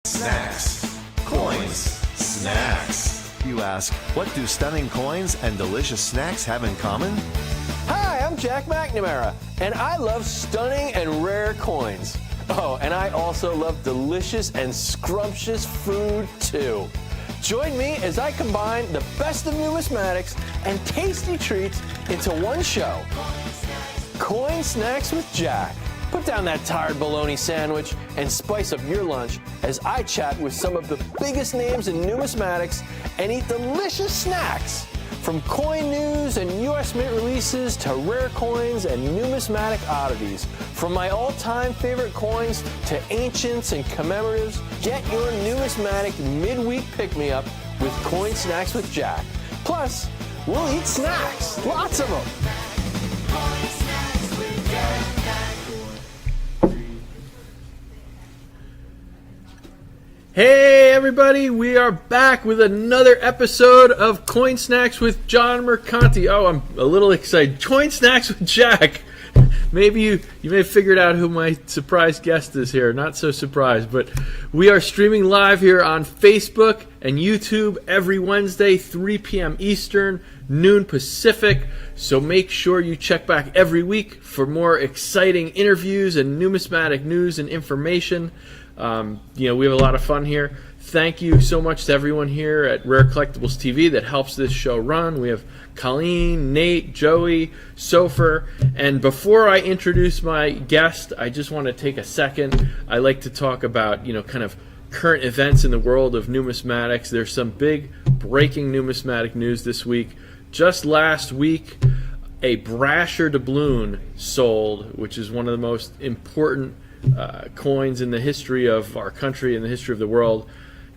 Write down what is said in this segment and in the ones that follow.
Snacks, coins, snacks. You ask, what do stunning coins and delicious snacks have in common? Hi, I'm Jack McNamara, and I love stunning and rare coins. Oh, and I also love delicious and scrumptious food, too. Join me as I combine the best of numismatics and tasty treats into one show. Coin Snacks with Jack. Put down that tired bologna sandwich and spice up your lunch as I chat with some of the biggest names in numismatics and eat delicious snacks. From coin news and U.S. Mint releases to rare coins and numismatic oddities. From my all-time favorite coins to ancients and commemoratives, get your numismatic midweek pick-me-up with Coin Snacks with Jack. Plus, we'll eat snacks, lots of them. Hey everybody, we are back with another episode of Coin Snacks with John Mercanti. Oh, I'm a little excited. Coin Snacks with Jack. Maybe you may have figured out who my surprise guest is here. Not so surprised, but we are streaming live here on Facebook and YouTube every Wednesday, 3 p.m. Eastern, noon Pacific. So make sure you check back every week for more exciting interviews and numismatic news and information. We have a lot of fun here. Thank you so much to everyone here at Rare Collectibles TV that helps this show run. We have Colleen, Nate, Joey, Sofer. And before I introduce my guest, I just want to take a second. I like to talk about, kind of current events in the world of numismatics. There's some big breaking numismatic news this week. Just last week, a Brasher doubloon sold, which is one of the most important coins in the history of our country and the history of the world.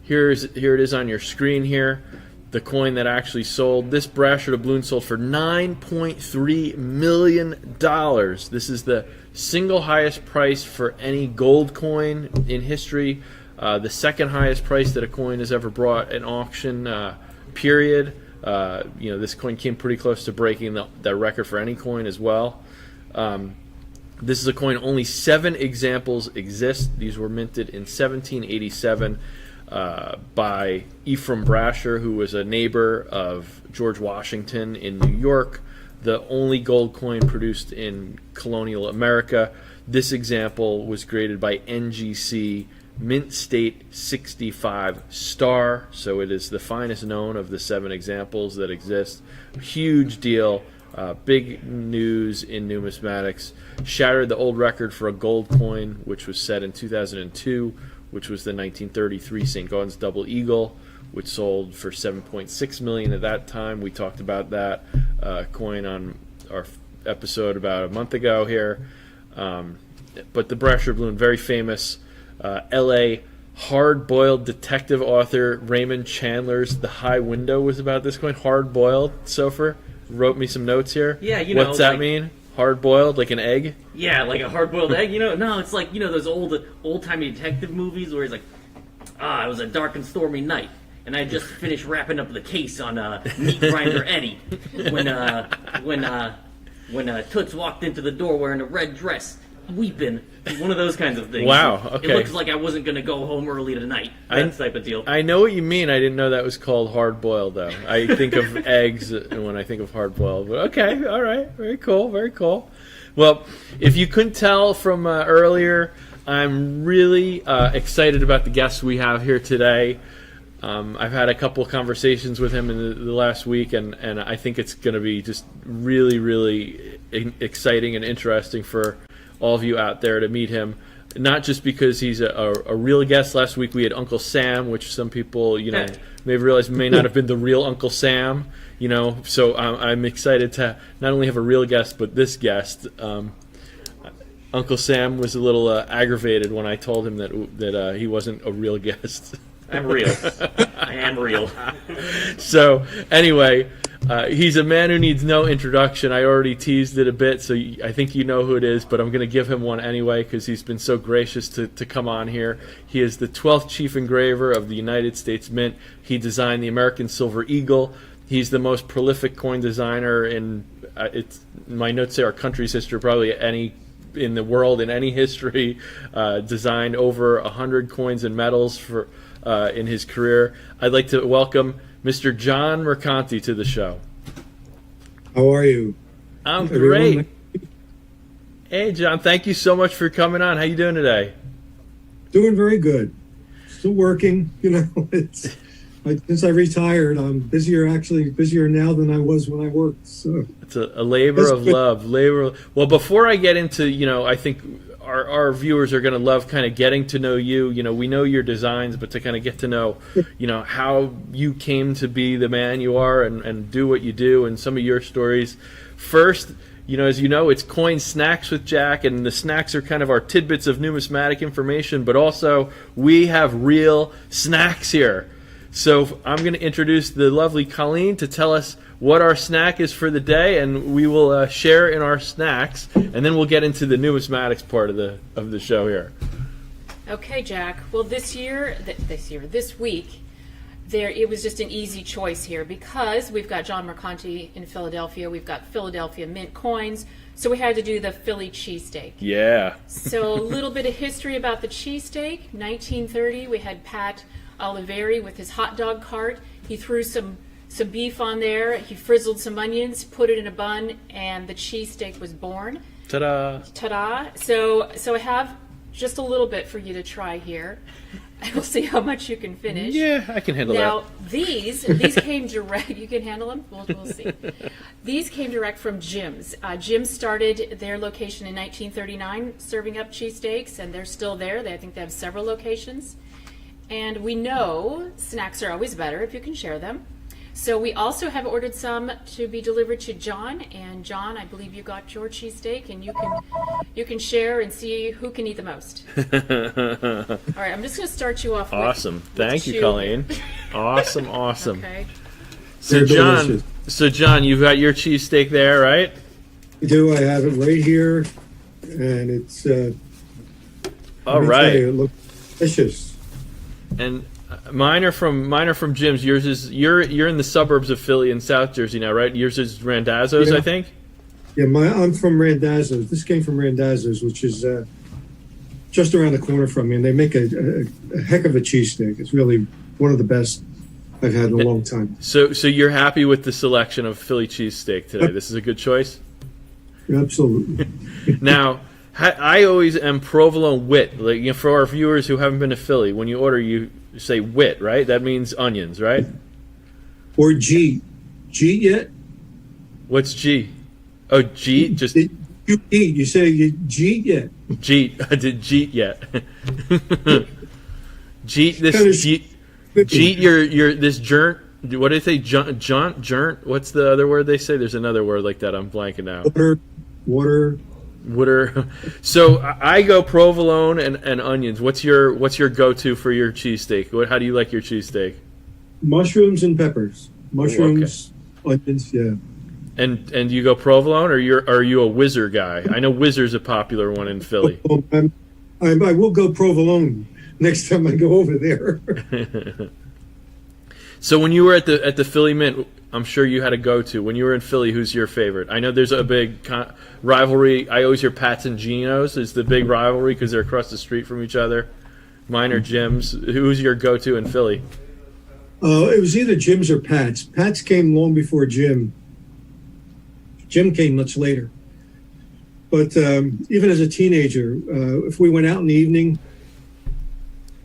Here it is on your screen here. The coin that actually sold. This Brasher doubloon sold for $9.3 million. This is the single highest price for any gold coin in history. The second highest price that a coin has ever brought an auction period. This coin came pretty close to breaking the record for any coin as well. This is a coin, only 7 examples exist. These were minted in 1787 by Ephraim Brasher, who was a neighbor of George Washington in New York, the only gold coin produced in colonial America. This example was graded by NGC Mint State 65 Star, so it is the finest known of the 7 examples that exist. Huge deal. Big news in numismatics. Shattered the old record for a gold coin, which was set in 2002, which was the 1933 St. Gaudens Double Eagle, which sold for $7.6 million at that time. We talked about that coin on our episode about a month ago here. But the Brasher doubloon, very famous. L.A. hard-boiled detective author Raymond Chandler's The High Window was about this coin. Hard-boiled, Sofer wrote me some notes here. Yeah, what's that mean? Hard-boiled, like an egg? Yeah, like a hard-boiled egg. No, it's like those old-timey detective movies where he's like, it was a dark and stormy night, and I just finished wrapping up the case on Meat Grinder Eddie when Toots walked into the door wearing a red dress, weeping. One of those kinds of things. Wow, okay. It looks like I wasn't going to go home early tonight. That type of deal. I know what you mean. I didn't know that was called hard-boiled, though. I think of eggs when I think of hard-boiled. But okay, all right. Very cool, very cool. Well, if you couldn't tell from earlier, I'm really excited about the guests we have here today. I've had a couple of conversations with him in the last week, and I think it's going to be just really, really exciting and interesting for all of you out there to meet him. Not just because he's a real guest. Last week we had Uncle Sam, which some people may have realized may not have been the real Uncle Sam. So I'm excited to not only have a real guest but this guest. Uncle Sam was a little aggravated when I told him that he wasn't a real guest. I'm real. I am real. So anyway, he's a man who needs no introduction. I already teased it a bit, so I think you know who it is, but I'm going to give him one anyway because he's been so gracious to come on here. He is the 12th chief engraver of the United States Mint. He designed the American Silver Eagle. He's the most prolific coin designer in my notes say our country's history, probably any in the world in any history. Designed over 100 coins and medals for in his career. I'd like to welcome Mr. John Mercanti to the show. How are you? I'm great. Hey, John, thank you so much for coming on. How you doing today? Doing very good. Still working. It's since I retired, I'm busier now than I was when I worked. So it's a labor of love. Well, before I get into, I think our viewers are going to love kind of getting to know you. We know your designs, but to kind of get to know, how you came to be the man you are and do what you do and some of your stories. First, as you know, it's Coin Snacks with Jack, and the snacks are kind of our tidbits of numismatic information, but also we have real snacks here. So I'm going to introduce the lovely Colleen to tell us what our snack is for the day, and we will share in our snacks, and then we'll get into the numismatics part of the show here. Okay, Jack. Well, this week, it was just an easy choice here because we've got John Mercanti in Philadelphia. We've got Philadelphia mint coins, so we had to do the Philly cheesesteak. Yeah. So a little bit of history about the cheesesteak. 1930, we had Pat Oliveri with his hot dog cart. He threw some beef on there. He frizzled some onions, put it in a bun, and the cheesesteak was born. Ta-da! Ta-da! So I have just a little bit for you to try here. We'll see how much you can finish. Yeah, I can handle that. Now, these came direct. You can handle them? We'll see. These came direct from Jim's. Jim started their location in 1939 serving up cheesesteaks, and they're still there. I think they have several locations. And we know snacks are always better if you can share them. So we also have ordered some to be delivered to John. And John, I believe you got your cheesesteak, and you can share and see who can eat the most. All right, I'm just going to start you off. Awesome, thank you, two. Colleen. Awesome. Okay. So They're John, you've got your cheesesteak there, right? I do. I have it right here, and it's. All right. It looks delicious. And mine are from Jim's. Yours is you're in the suburbs of Philly in South Jersey now, right? Yours is Randazzo's, Yeah. I think. Yeah, I'm from Randazzo's. This came from Randazzo's, which is just around the corner from me, and they make a heck of a cheesesteak. It's really one of the best I've had in a long time. So you're happy with the selection of Philly cheesesteak today? This is a good choice. Absolutely. Now, I always am provolone wit. Like, for our viewers who haven't been to Philly, when you order, you say wit, right? That means onions, right? Or G. G yet? What's G? Oh, G. Just You eat. You say you G yet? G. I did Jeet yet. Jeet. This Kinda Jeet. You're this jerk. What do they say? Jaunt. What's the other word they say? There's another word like that. I'm blanking out. Water. So I go provolone and onions. What's your go-to for your cheesesteak? How do you like your cheesesteak? Mushrooms and peppers. Mushrooms, onions, yeah. And you go provolone, or are you a whizzer guy? I know whizzer's a popular one in Philly. I will go provolone next time I go over there. So when you were at the Philly Mint, I'm sure you had a go-to. When you were in Philly, who's your favorite? I know there's a big rivalry. I always hear Pat's and Geno's is the big rivalry because they're across the street from each other. Mine are Jim's. Who's your go-to in Philly? It was either Jim's or Pat's. Pat's came long before Jim. Jim came much later. But even as a teenager, if we went out in the evening,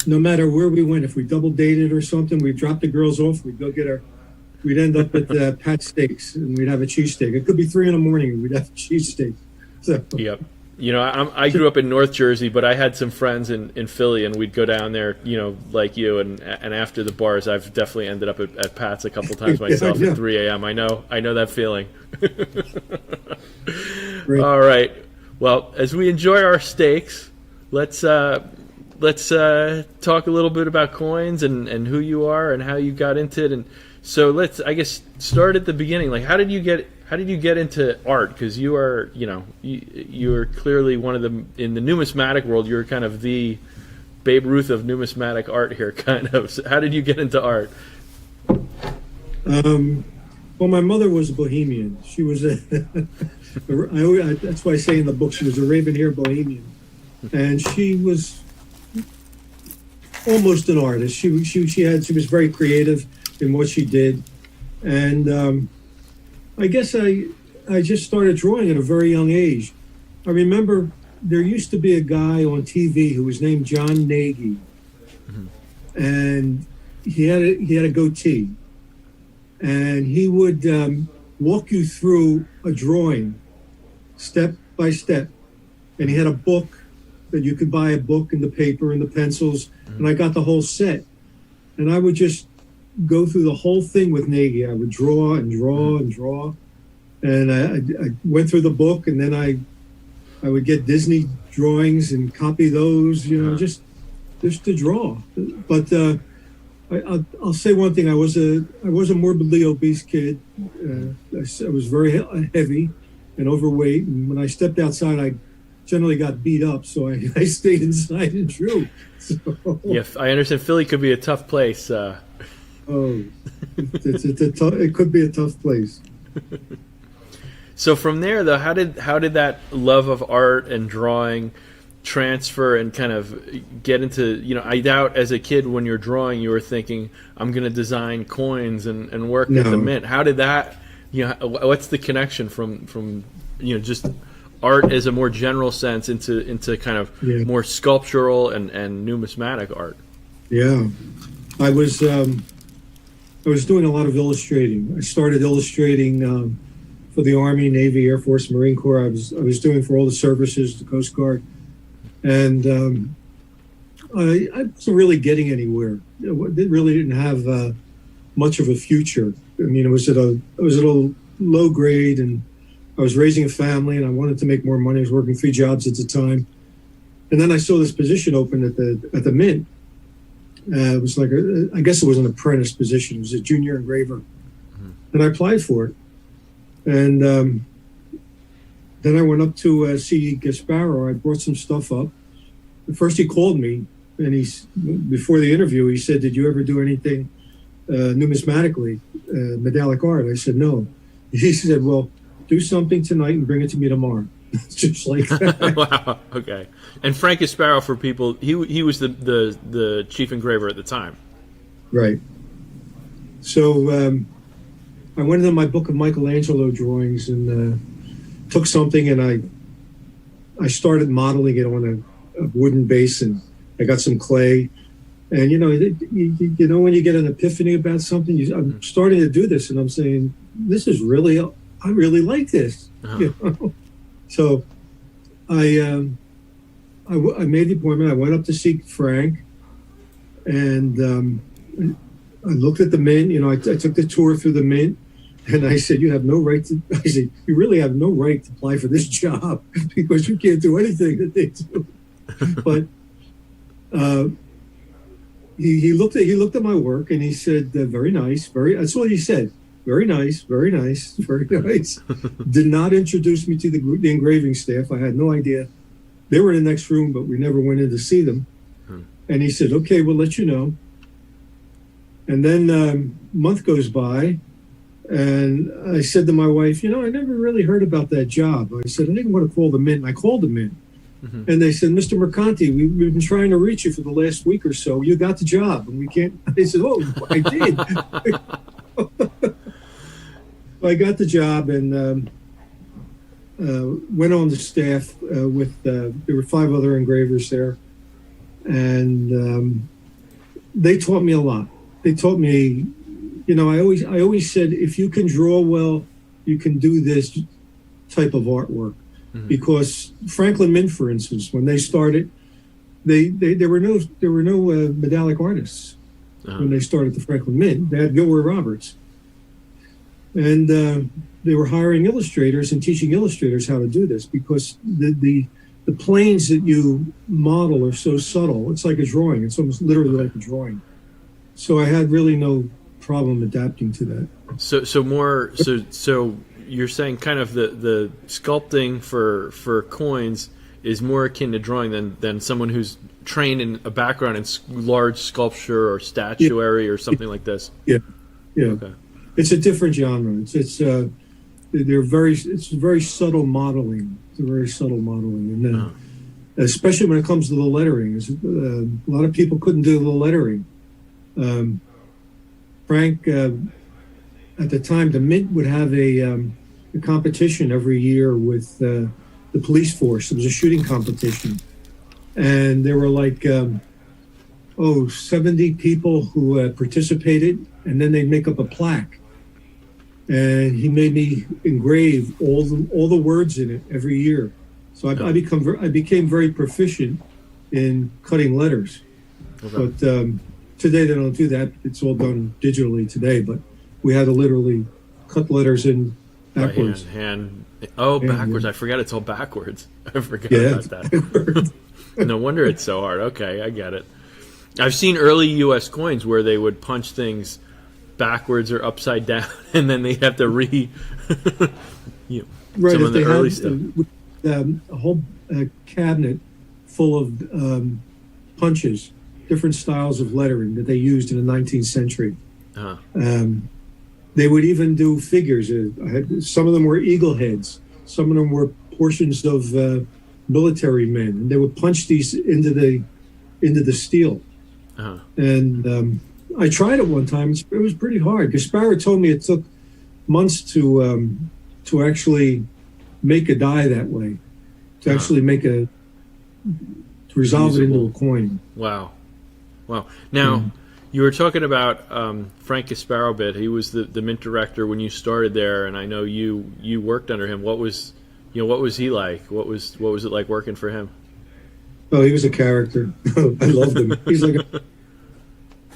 no matter where we went, if we double dated or something, we'd drop the girls off, we'd go get we'd end up at Pat's Steaks, and we'd have a cheesesteak. It could be 3 a.m, and we'd have a cheesesteak. So. Yep. I grew up in North Jersey, but I had some friends in Philly, and we'd go down there, like you, and after the bars, I've definitely ended up at Pat's a couple times myself at 3 a.m. I know that feeling. Great. All right. Well, as we enjoy our steaks, let's talk a little bit about coins and who you are and how you got into it. And so let's, I guess, start at the beginning. Like, how did you get into art? Because you are, you are clearly one of the, in the numismatic world, you're kind of the Babe Ruth of numismatic art here, kind of. So how did you get into art? Well, my mother was a bohemian. She was that's why I say in the book she was a raven-haired bohemian, and she was almost an artist. She was very creative in what she did, and I guess I just started drawing at a very young age. I remember there used to be a guy on TV who was named John Nagy, and he had a goatee, and he would walk you through a drawing step by step, and he had a book that you could buy, a book and the paper and the pencils, and I got the whole set, and I would just go through the whole thing with Nagy. I would draw and draw and draw, and I went through the book, and then I would get Disney drawings and copy those, just to draw. But I'll say one thing: I was a morbidly obese kid. I was very heavy and overweight, and when I stepped outside, I generally got beat up. So I stayed inside and drew. So, Yeah, I understand. Philly could be a tough place. It could be a tough place. So from there, though, how did that love of art and drawing transfer and kind of get into, I doubt as a kid when you're drawing you were thinking, I'm going to design coins and work at the mint. How did that, what's the connection from just art as a more general sense into kind of more sculptural and numismatic art? Yeah, I was doing a lot of illustrating. I started illustrating for the Army, Navy, Air Force, Marine Corps. I was doing for all the services, the Coast Guard, and I wasn't really getting anywhere. It really didn't have much of a future. I mean, I was at a low grade, and I was raising a family, and I wanted to make more money. I was working 3 jobs at the time, and then I saw this position open at the mint. It was like I guess it was an apprentice position. It was a junior engraver, and I applied for it. And then I went up to see Gasparo. I brought some stuff up. At first, he called me, and before the interview, he said, "Did you ever do anything numismatically, medallic art?" I said, "No." He said, "Well, do something tonight and bring it to me tomorrow." Just like that. Wow. Okay. And Frank Gasparo, for people, he was the chief engraver at the time. Right. So I went into my book of Michelangelo drawings and took something, and I started modeling it on a wooden basin. I got some clay, and when you get an epiphany about something, I'm starting to do this, and I'm saying, this is really, I really like this. So I made the appointment. I went up to see Frank, and I looked at the mint. I took the tour through the mint. And I said, "You have no right to." I said, "You really have no right to apply for this job because you can't do anything that they do." But he looked at my work, and he said, "Very nice, very." That's all he said. Very nice, very nice, very nice. Did not introduce me to the engraving staff. I had no idea. They were in the next room, but we never went in to see them. And he said, "Okay, we'll let you know." And then a month goes by. And I said to my wife, I never really heard about that job. I said, I didn't want to call the mint. And I called the mint. And they said, "Mr. Mercanti, we've been trying to reach you for the last week or so. You got the job." And we can't. I said, "Oh, I did." I got the job and went on the staff with, there were 5 other engravers there. And they taught me a lot. They taught me, I always said, if you can draw well, you can do this type of artwork. Because Franklin Mint, for instance, when they started, there were no medallic artists when they started the Franklin Mint. They had Gilroy Roberts, and they were hiring illustrators and teaching illustrators how to do this because the planes that you model are so subtle. It's like a drawing. It's almost literally like a drawing. So I had really no problem adapting to that. So you're saying kind of the sculpting for coins is more akin to drawing than someone who's trained in a background in large sculpture or statuary or something like this. Yeah. Okay. it's a different genre. It's very subtle modeling. It's a very subtle modeling, and especially when it comes to the lettering, a lot of people couldn't do the lettering. Frank, at the time, the Mint would have a competition every year with the police force. It was a shooting competition, and there were like 70 people who participated, and then they'd make up a plaque. And he made me engrave all the words in it every year. So I became very proficient in cutting letters. Okay. But today they don't do that. It's all done digitally today. But we had to literally cut letters in backwards. Backwards. I forgot it's all backwards. I forgot about that. No wonder it's so hard. Okay, I get it. I've seen early U.S. coins where they would punch things backwards or upside down, and then they have to right, some of the early stuff. A whole cabinet full of punches, different styles of lettering that they used in the 19th century. They would even do figures. Some of them were eagle heads. Some of them were portions of military men, and they would punch these into the steel. And I tried it one time. It was pretty hard. Gasparo told me it took months to actually make a die that way, to actually to resolve it into a coin. Wow. Now, you were talking about Frank Gasparo a bit. He was the mint director when you started there, and I know you worked under him. What was he like? What was it like working for him? Oh, he was a character. I loved him.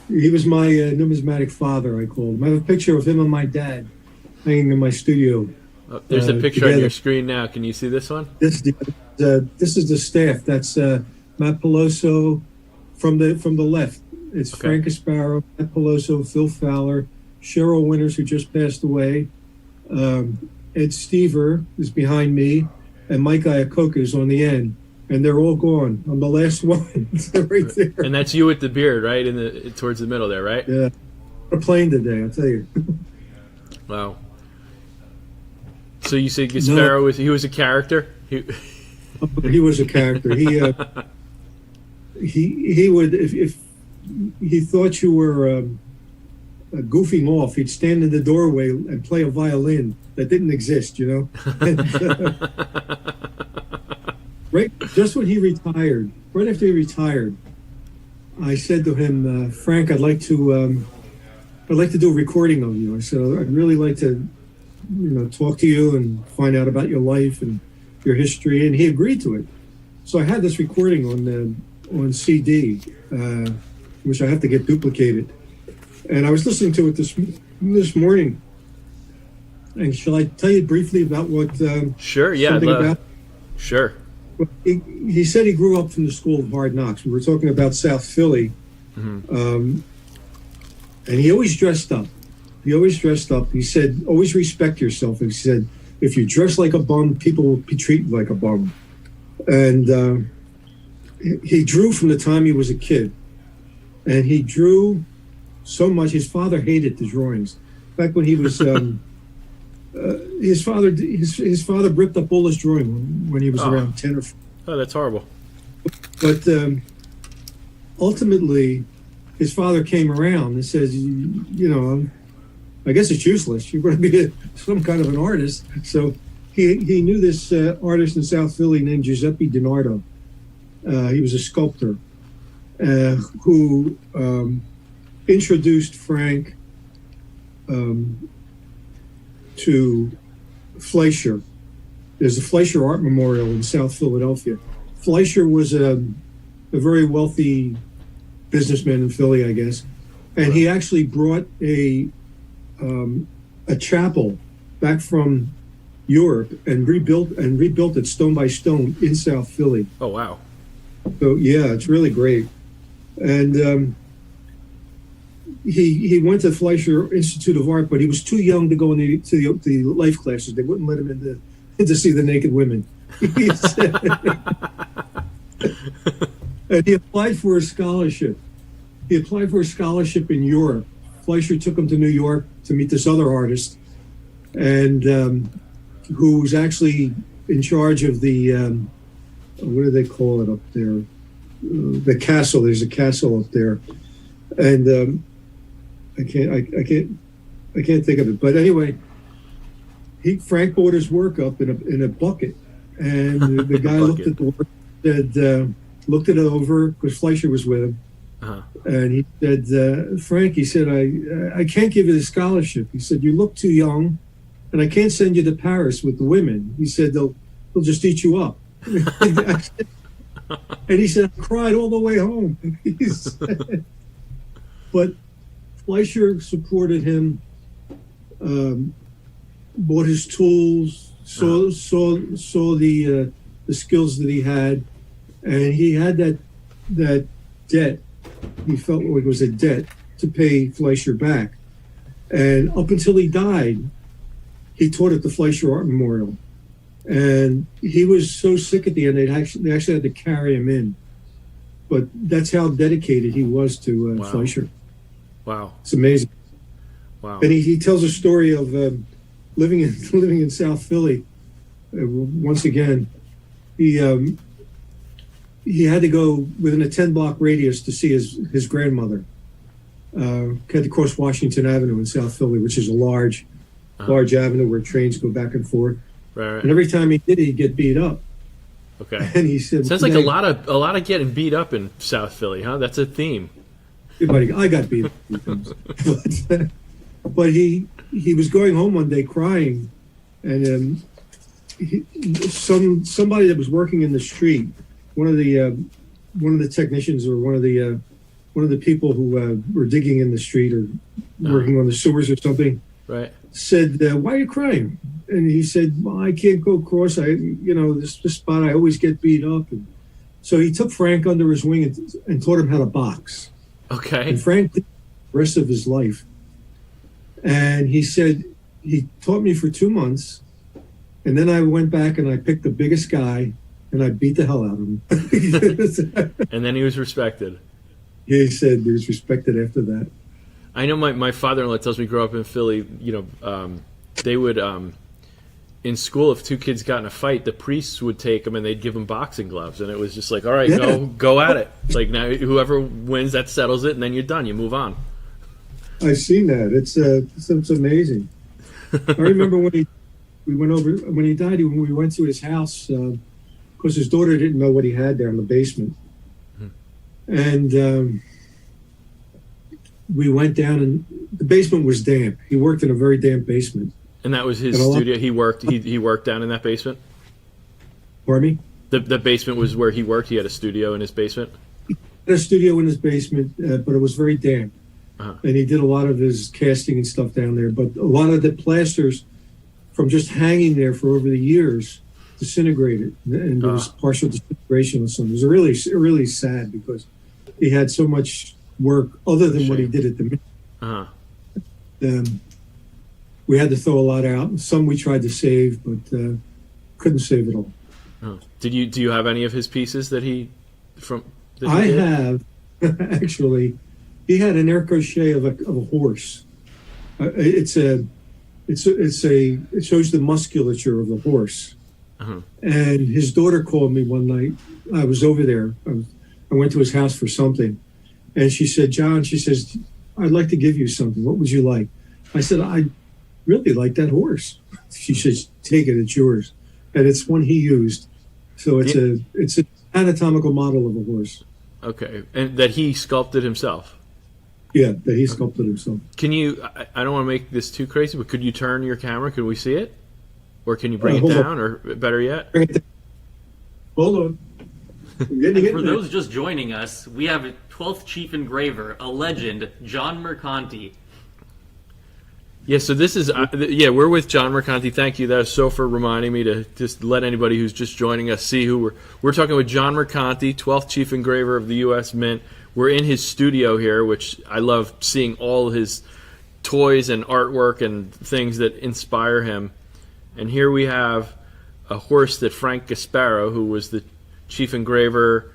He was my numismatic father, I called him. I have a picture of him and my dad hanging in my studio. There's a picture together on your screen now. Can you see this one? This is the staff. That's Matt Peloso from the left. It's okay. Frank Gasparo, Matt Peloso, Phil Fowler, Cheryl Winters, who just passed away. Ed Stever is behind me, and Mike Iacocca is on the end. And they're all gone. I'm the last one. They're right there. And that's you with the beard, right? Towards the middle there, right? Yeah. A plane today, I'll tell you. Wow. So you said Gasparo was a character? He was a character. He would, if he thought you were goofing off, he'd stand in the doorway and play a violin that didn't exist, you know? And, right, just when he retired, right after he retired, I said to him, Frank, I'd like to do a recording of you. I said, I'd really like to, talk to you and find out about your life and your history. And he agreed to it. So I had this recording on CD, which I have to get duplicated. And I was listening to it this morning. And shall I tell you briefly about what? Sure. Yeah. Sure. He said he grew up from the School of Hard Knocks. We were talking about South Philly. And he always dressed up. He said, always respect yourself. And he said, if you dress like a bum, people will be treated like a bum. And he drew from the time he was a kid. And he drew so much. His father hated the drawings. Back when he was... his father ripped up all his drawing when he was around 10 or 14. Oh, that's horrible. But ultimately, his father came around and says, I guess it's useless. You're going to be some kind of an artist. So he knew this artist in South Philly named Giuseppe DiNardo. He was a sculptor who introduced Frank to Fleischer. There's a Fleischer Art Memorial in South Philadelphia. Fleischer was a very wealthy businessman in Philly, I guess, and he actually brought a chapel back from Europe and rebuilt it stone by stone in South Philly. Oh wow! So yeah, it's really great. And he went to Fleischer Institute of Art, but he was too young to go into the life classes. They wouldn't let him in to see the naked women. And he applied for a scholarship. He applied for a scholarship in Europe Fleischer took him to New York to meet this other artist, and who was actually in charge of the what do they call it up there? The castle. There's a castle up there, and I can't think of it. But anyway, Frank brought his work up in a bucket, and the guy looked at the work, said, looked it over because Fleischer was with him, and he said, Frank, he said, I can't give you the scholarship. He said, you look too young, and I can't send you to Paris with the women. He said, they'll just eat you up. And he said, I cried all the way home. He said, but Fleischer supported him, bought his tools, saw the skills that he had, and he had that debt. He felt like it was a debt to pay Fleischer back. And up until he died, he taught at the Fleischer Art Memorial. And he was so sick at the end, they actually had to carry him in. But that's how dedicated he was to Fleischer. Wow. It's amazing. Wow. And he tells a story of living in South Philly. Once again, he had to go within a 10-block radius to see his grandmother. Had to cross Washington Avenue in South Philly, which is a large avenue where trains go back and forth. Right. And every time he did it, he'd get beat up. Okay. And he said, sounds like a lot of getting beat up in South Philly, huh? That's a theme. I got beat up. But he was going home one day crying, and somebody that was working in the street, one of the technicians or one of the people who were digging in the street or working on the sewers or something, right, said, why are you crying? And he said, well, I can't go across. This spot, I always get beat up. And so he took Frank under his wing and taught him how to box. Okay. And Frank did the rest of his life. And he said, he taught me for 2 months. And then I went back and I picked the biggest guy and I beat the hell out of him. And then he was respected. He said he was respected after that. I know my father-in-law tells me growing up in Philly, they would, in school, if two kids got in a fight, the priests would take them and they'd give them boxing gloves. And it was just like, all right, go at it. Like, now whoever wins, that settles it, and then you're done. You move on. I've seen that. It's amazing. I remember when he died, when we went to his house, because his daughter didn't know what he had there in the basement. And we went down, and the basement was damp. He worked in a very damp basement. And that was his studio. He worked down in that basement. Pardon me? The basement was where he worked. He had a studio in his basement. He had a studio in his basement, but it was very damp. And he did a lot of his casting and stuff down there. But a lot of the plasters, from just hanging there for over the years, disintegrated, and there was partial disintegration of some. It was really sad because he had so much work other than what he did at the minute. We had to throw a lot out. Some we tried to save, but couldn't save it all. Do you have any of his pieces that he I have actually. He had an air crochet of a horse. It shows the musculature of the horse. And his daughter called me one night. I was over there. I went to his house for something, and she said, "John," she says, "I'd like to give you something. What would you like?" I said, "I really like that horse." She says, "Take it. It's yours." And it's one he used. So it's an anatomical model of a horse. Okay, and that he sculpted himself. Yeah, that he sculpted himself. Can you? I don't want to make this too crazy, but could you turn your camera? Could we see it, or can you bring it down, or better yet? Hold on. For those just joining us, we have a 12th Chief Engraver, a legend, John Mercanti. Yeah, so this is we're with John Mercanti. Thank you. That's so for reminding me to just let anybody who's just joining us see who we're talking with. John Mercanti, 12th Chief Engraver of the U.S. Mint. We're in his studio here, which I love seeing all his toys and artwork and things that inspire him. And here we have a horse that Frank Gasparo, who was the chief engraver,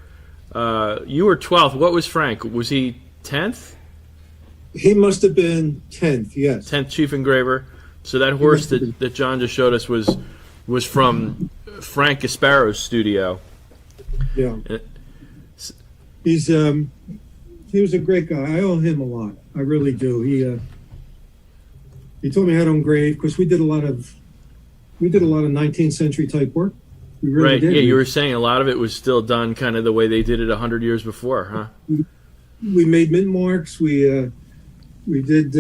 you were 12th. What was Frank? Was he 10th? He must have been 10th, yes. 10th chief engraver. So that horse that John just showed us was from Frank Gasparo's studio. Yeah. He was a great guy. I owe him a lot. I really do. He told me how to engrave, because we did a lot of 19th century type work. We really Right. did. Yeah, you were saying a lot of it was still done kind of the way they did it 100 years before, huh? We made mint marks. We did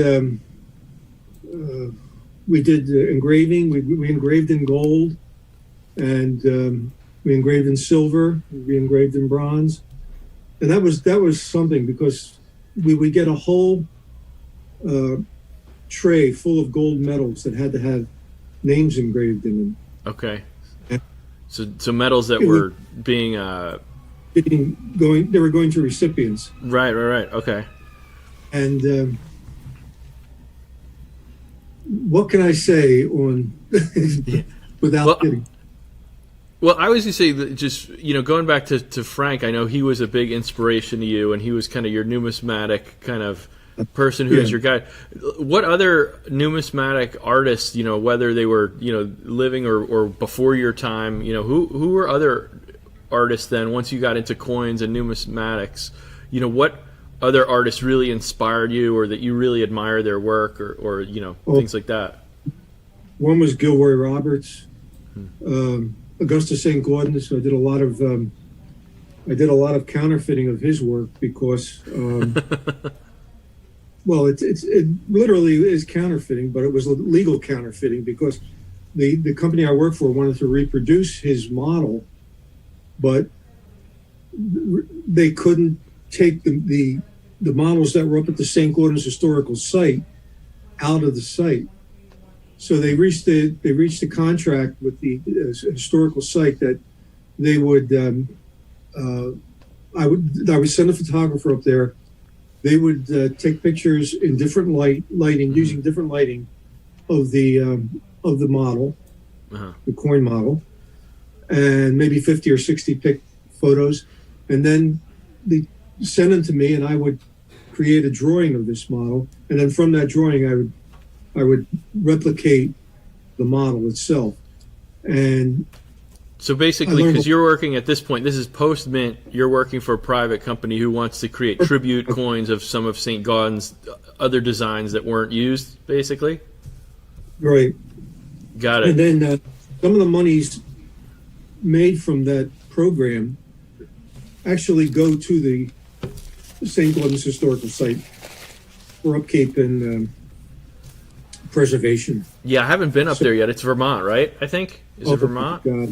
engraving. We engraved in gold, and we engraved in silver. We engraved in bronze, and that was something, because we would get a whole tray full of gold medals that had to have names engraved in them. Okay. So medals that were being they were going to recipients. Right. Okay. And what can I say on without kidding? Well, I was going to say that, just, going back to Frank, I know he was a big inspiration to you, and he was kind of your numismatic kind of person who is your guide. What other numismatic artists, whether they were, living or before your time, who were other artists then, once you got into coins and numismatics, what other artists really inspired you, or that you really admire their work, or things like that? One was Gilroy Roberts, Augustus St. Gaudens. So I did a lot of counterfeiting of his work, because well, it literally is counterfeiting, but it was legal counterfeiting, because the company I worked for wanted to reproduce his model, but they couldn't take the models that were up at the St. Gaudens Historical Site out of the site. So they reached a contract with the historical site that they would I would send a photographer up there. They would take pictures in different lighting, using different lighting of the model, the coin model, and maybe 50 or 60 photos, and then they send them to me, and I would create a drawing of this model, and then from that drawing, I would replicate the model itself. And so basically, because you're working at this point, this is post-mint, you're working for a private company who wants to create tribute coins of some of St. Gaudens' other designs that weren't used, basically? Right. Got it. And then some of the monies made from that program actually go to the St. Gaudens Historical Site for upkeep and preservation. Yeah, I haven't been up there yet. It's Vermont, right? I think. Is it Vermont? God,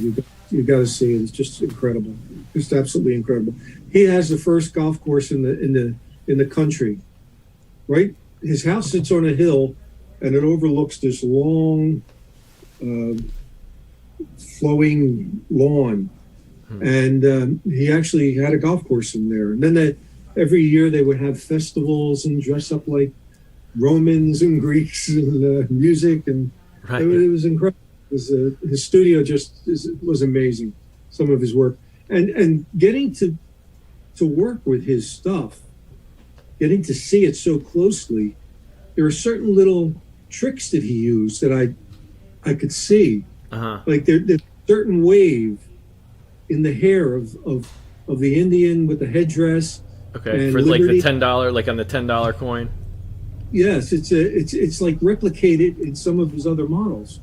you got to see it. It's just incredible. Just absolutely incredible. He has the first golf course in the country. Right, his house sits on a hill, and it overlooks this long, flowing lawn. And he actually had a golf course in there. And then every year they would have festivals and dress up like Romans and Greeks and music, and it was incredible. His studio was amazing. Some of his work, and getting to work with his stuff, getting to see it so closely. There are certain little tricks that he used that I could see, like there's a certain wave in the hair of the Indian with the headdress. Okay, for Liberty. like the $10, like on the $10 coin. Yes, it's like replicated in some of his other models.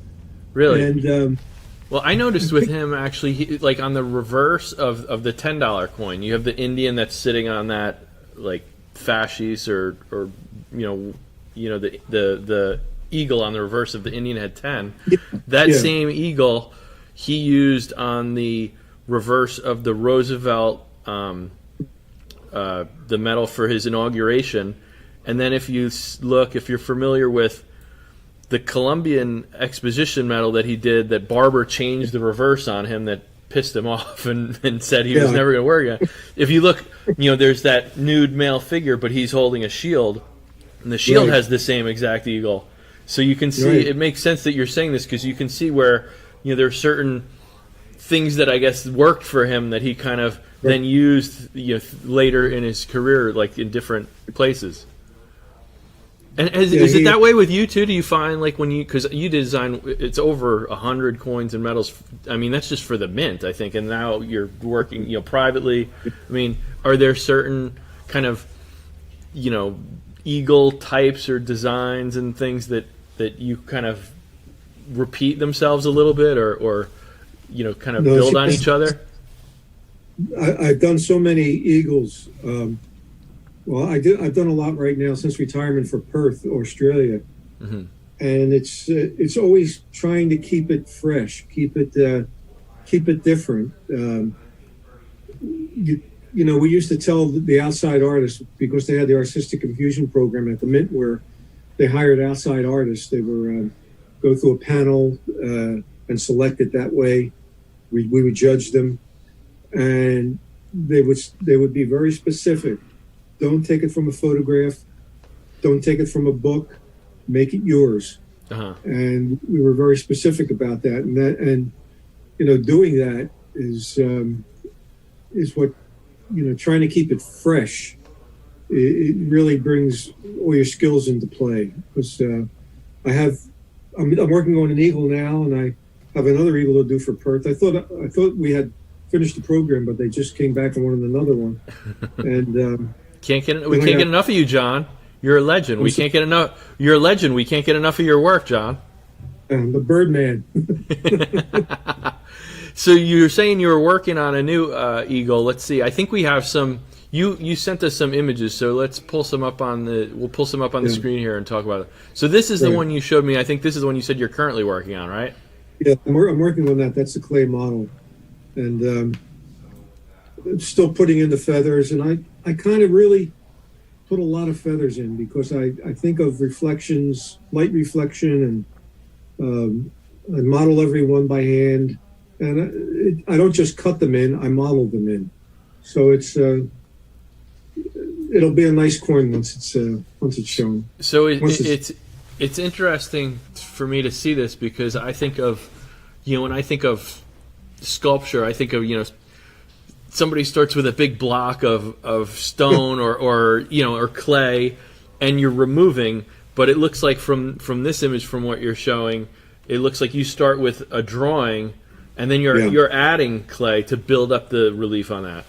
Really? And well, I noticed with him actually, like on the reverse of the $10 coin, you have the Indian that's sitting on that like fasces or the eagle on the reverse of the Indian head 10. That same eagle he used on the reverse of the Roosevelt, the medal for his inauguration. And then if you're familiar with the Columbian Exposition medal that he did, that Barber changed the reverse on him, that pissed him off and said he was never going to wear again. If you look, there's that nude male figure, but he's holding a shield, and the shield has the same exact eagle. So you can see, it makes sense that you're saying this, because you can see where, there are certain things that I guess worked for him that he kind of then used later in his career, like in different places. And is it that way with you too? Do you find like when you, because you design, it's over 100 coins and medals. I mean, that's just for the mint, I think. And now you're working, privately. I mean, are there certain kind of, eagle types or designs and things that you kind of repeat themselves a little bit, or kind of build on each other? I've done so many eagles. Well, I've done a lot right now since retirement for Perth, Australia, and it's always trying to keep it fresh, keep it different. We used to tell the outside artists, because they had the artistic infusion program at the Mint, where they hired outside artists. They were go through a panel and select it that way. We would judge them, and they would be very specific. Don't take it from a photograph. Don't take it from a book. Make it yours. And we were very specific about that. And doing that is what, trying to keep it fresh. It really brings all your skills into play. Because I'm working on an eagle now, and I have another eagle to do for Perth. I thought we had finished the program, but they just came back and wanted another one. And we can't get enough of you, John. You're a legend. We can't get enough. You're a legend. We can't get enough of your work, John. The Birdman. So you're saying you were working on a new eagle. Let's see. I think we have some. You sent us some images, so let's pull some up on the. We'll pull some up on the screen here and talk about it. So this is the one you showed me. I think this is the one you said you're currently working on, right? Yeah, I'm working on that. That's the clay model, and still putting in the feathers. And I kind of really put a lot of feathers in, because I think of reflections, light reflection, and I model every one by hand. And I don't just cut them in; I model them in. So it'll be a nice coin once it's shown. So it's interesting for me to see this, because I think of, when I think of sculpture, I think of somebody starts with a big block of stone or clay, and you're removing. But it looks like from this image, from what you're showing, it looks like you start with a drawing, and then you're adding clay to build up the relief on that,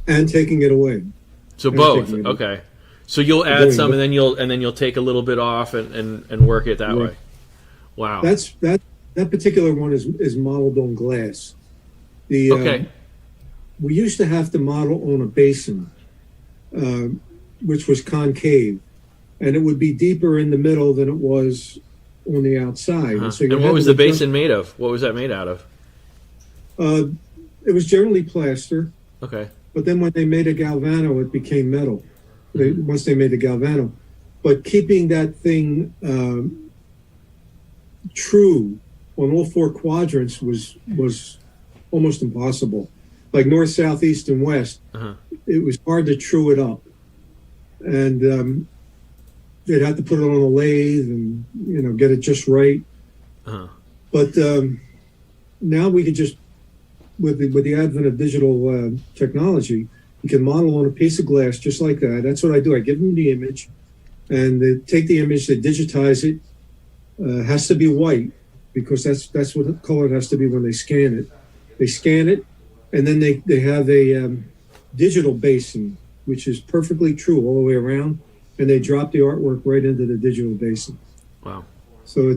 and taking it away. So both, okay. So you'll add some, and then you'll take a little bit off and work it that way. Wow. That particular one is modeled on glass. We used to have to model on a basin, which was concave, and it would be deeper in the middle than it was on the outside. And what was the basin made of? What was that made out of? It was generally plaster. Okay. But then when they made a galvano, it became metal. Once they made the galvano. But keeping that thing true on all four quadrants was almost impossible. Like north, south, east, and west, it was hard to true it up. And they'd have to put it on a lathe and get it just right. But now we could just, with the advent of digital technology, you can model on a piece of glass just like that. That's what I do. I give them the image, and they take the image, they digitize it. Has to be white, because that's what the color it has to be when they scan it. They scan it, and then they have a digital basin, which is perfectly true all the way around, and they drop the artwork right into the digital basin. Wow. So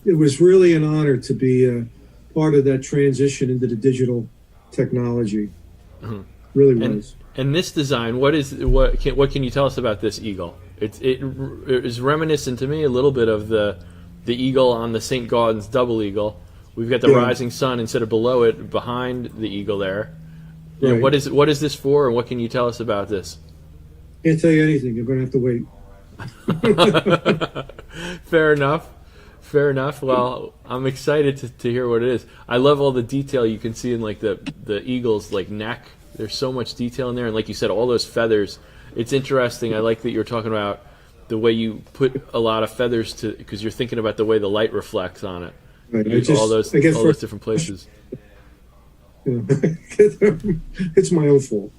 it was really an honor to be part of that transition into the digital technology. Really was. And this design, what can you tell us about this eagle? It is reminiscent to me a little bit of the eagle on the St. Gaudens double eagle. We've got the rising sun instead of below it, behind the eagle there. Right. And what is this for, and what can you tell us about this? Can't tell you anything. You're going to have to wait. Fair enough. Well, I'm excited to hear what it is. I love all the detail you can see in like the eagle's like neck. There's so much detail in there, and like you said, all those feathers. It's interesting. I like that you're talking about the way you put a lot of feathers because you're thinking about the way the light reflects on it. Right. All those different places. It's my own fault.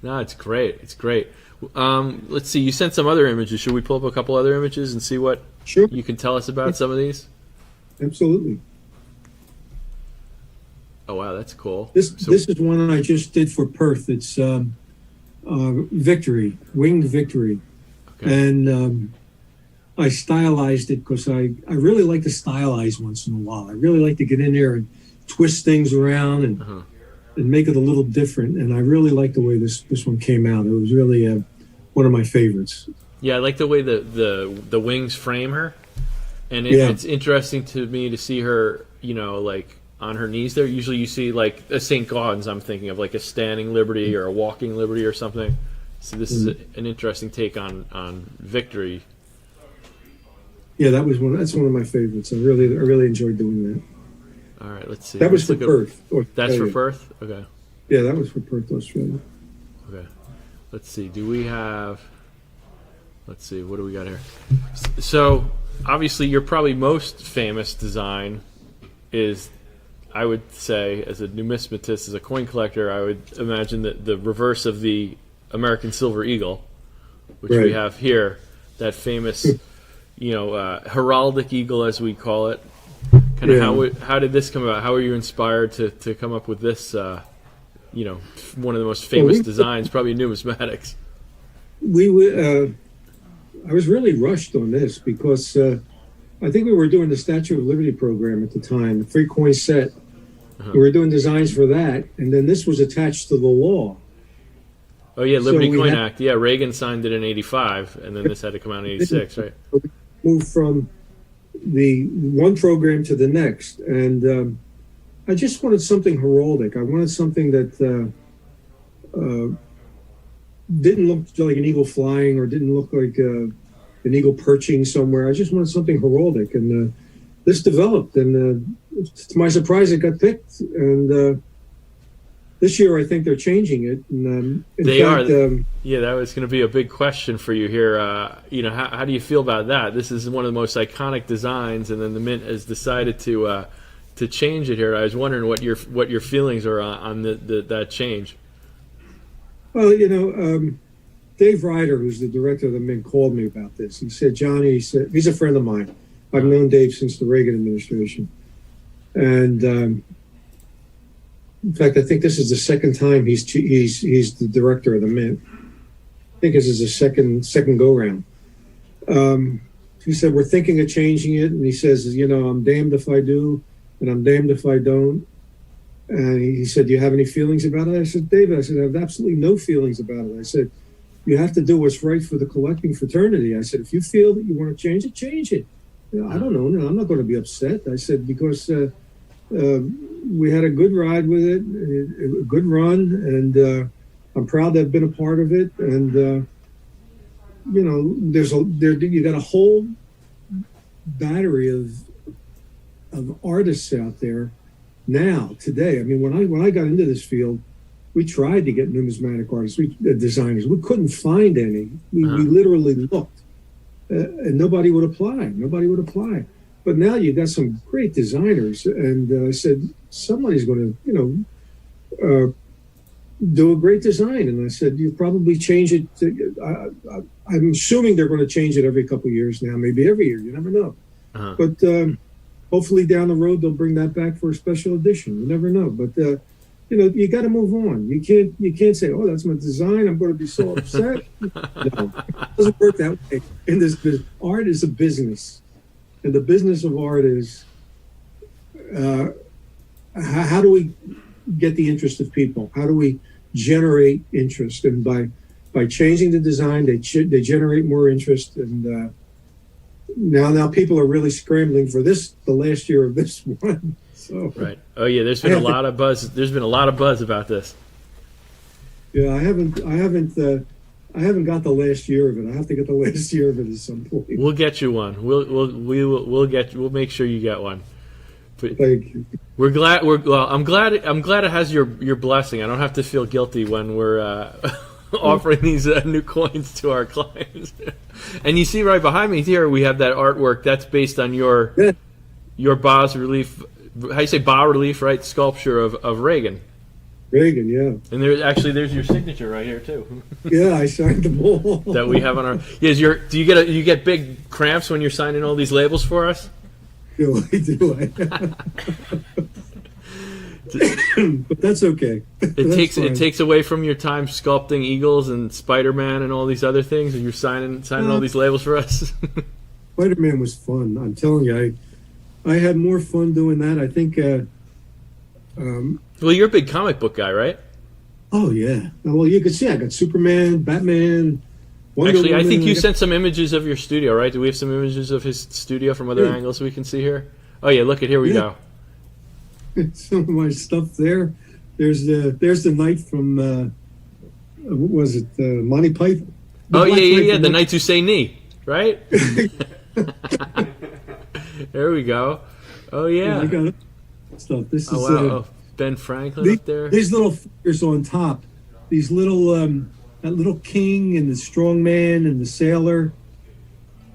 No, it's great. Let's see. You sent some other images. Should we pull up a couple other images and see what Sure. you can tell us about some of these? Absolutely. Oh wow, that's cool. This is one I just did for Perth. It's Victory, Winged Victory. Okay. And I stylized it because I really like to stylize once in a while. I really like to get in there and twist things around and make it a little different. And I really like the way this one came out. It was really one of my favorites. Yeah, I like the way the wings frame her, and it's interesting to me to see her, like on her knees there. Usually you see like a St. Gaudens, I'm thinking of like a standing liberty or a walking liberty or something. So this is an interesting take on Victory. Yeah, that's one of my favorites. I really enjoyed doing that. All right, let's see. That was for Perth. That's for Perth? Okay. Yeah, that was for Perth, Australia. Okay. Let's see. Let's see. What do we got here? So, obviously, your probably most famous design is, I would say, as a numismatist, as a coin collector, I would imagine that the reverse of the American Silver Eagle, which we have here, that famous, heraldic eagle, as we call it. Kind of how did this come about? How were you inspired to come up with this? One of the most famous designs, probably numismatics. I was really rushed on this because I think we were doing the Statue of Liberty program at the time, the 3-coin set. We were doing designs for that, and then this was attached to the law. Oh yeah, Liberty Coin Act. Yeah, Reagan signed it in '85, and then this had to come out in '86, right? Moved from the one program to the next, and I just wanted something heraldic. I wanted something that didn't look like an eagle flying or didn't look like an eagle perching somewhere. I just wanted something heraldic, and this developed, and to my surprise, it got picked. And this year, I think they're changing it. And yeah, that was going to be a big question for you here. How do you feel about that? This is one of the most iconic designs, and then the Mint has decided to change it here. I was wondering what your feelings are on that change. Well, Dave Ryder, who's the director of the Mint, called me about this. He said, Johnny, he's a friend of mine. I've known Dave since the Reagan administration. And in fact, I think this is the second time he's the director of the Mint. I think this is the second go-round. He said, we're thinking of changing it. And he says, I'm damned if I do, and I'm damned if I don't. And he said, do you have any feelings about it? I said, David, I have absolutely no feelings about it. I said, you have to do what's right for the collecting fraternity. I said, if you feel that you want to change it, change it. I don't know. No, I'm not going to be upset. I said, because we had a good ride with it, a good run, and I'm proud to have been a part of it. And, you got a whole battery of artists out there now, today. I mean, when I got into this field, we tried to get numismatic artists, designers. We couldn't find any. We literally looked, and nobody would apply. But now you got some great designers, and I said somebody's going to, do a great design. And I said, you probably change it. I'm assuming they're going to change it every couple of years now, maybe every year. You never know. But hopefully down the road they'll bring that back for a special edition. You never know. But you got to move on. You can't say, oh, that's my design, I'm going to be so upset. No, it doesn't work that way. In this business, art is a business, and the business of art is how do we get the interest of people? How do we generate interest? And by changing the design, they generate more interest. And now people are really scrambling for the last year of this one. So, right. Oh yeah, there's been a lot of buzz. There's been a lot of buzz about this. Yeah, I haven't got the last year of it. I have to get the last year of it at some point. We'll get you one. We'll make sure you get one. But thank you. I'm glad it has your blessing. I don't have to feel guilty when we're offering these new coins to our clients. And you see right behind me here, we have that artwork that's based on your bas relief. How you say bas relief, right? Sculpture of Reagan. Reagan, yeah. And there's your signature right here too. Yeah, I signed them all. That we have on our. Do you get big cramps when you're signing all these labels for us? Do I? But that's okay. It takes away from your time sculpting Eagles and Spider-Man and all these other things, and you're signing all these labels for us. Spider-Man was fun. I'm telling you, I had more fun doing that. I think. Well, you're a big comic book guy, right? Oh yeah. Well, you can see I got Superman, Batman. Wonder Actually, I Woman, think you sent some images of your studio, right? Do we have some images of his studio from other angles we can see here? Oh yeah, look at here we go. Some of my stuff there. There's the knight from what was it? Monty Python. The Knights Who Say Knee, right? There we go. Oh yeah. I got stuff. This is wow. Ben Franklin up there. These little figures on top. These little that little king and the strong man and the sailor.